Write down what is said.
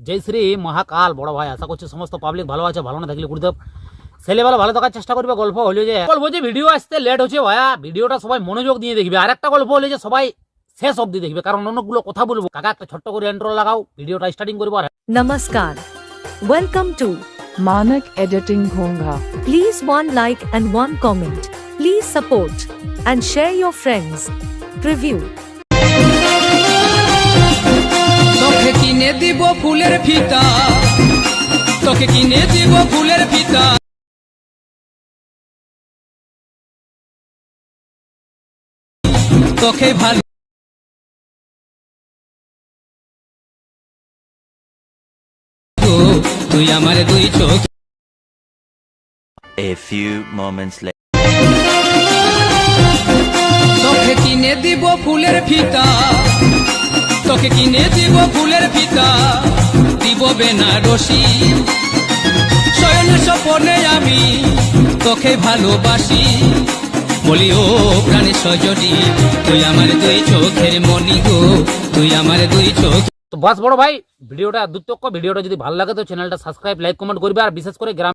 জয় শ্রী মহাকাল বড় ভাই, আশা করছি সমস্ত পাবলিক ভালো আছে। ভালো না থাকলে গুরুদেব ছেলেবেলা ভালো থাকার চেষ্টা করবে। গল্প হলো যে ভিডিও আসতে লেট হচ্ছে ভাইয়া, ভিডিওটা সবাই মনোযোগ দিয়ে দেখবে। আর একটা গল্প হলো যে সবাই শেষ অবধি দেখবে, কারণ অনেকগুলো কথা বলবো। কাকা একটা ছোট্ট করে ইন্ট্রো লাগাও, ভিডিওটা স্টার্টিং করবো। আর Namaskar. Welcome to Manak Editing Bhonga. Please one like and one comment. Please support and share your friends. Preview. তোকে কিনে দিব ফুলের ফিতা, তোকে কিনে দিব ফুলের ফিতা, তোকে ভালো তুই আমার দুই চোখ। A few moments later. তোকে কিনে দিব ফুলের ফিতা, তোকে কিনে দিব ফুলের ফিতা, দিব বেনারসি। শয়নে স্বপনে আমি তোকে ভালোবাসি, বলি ও প্রাণের সজনী, তুই আমার দুই চোখের মনি গো, তুই আমার দুই চোখ। তো বাস বড় ভাই, ভিডিওটা দুর্তক্ষ। ভিডিওটা যদি ভালো লাগে তো চ্যানেলটা সাবস্ক্রাইব, লাইক, কমেন্ট করবে। আর বিশেষ করে গ্রাম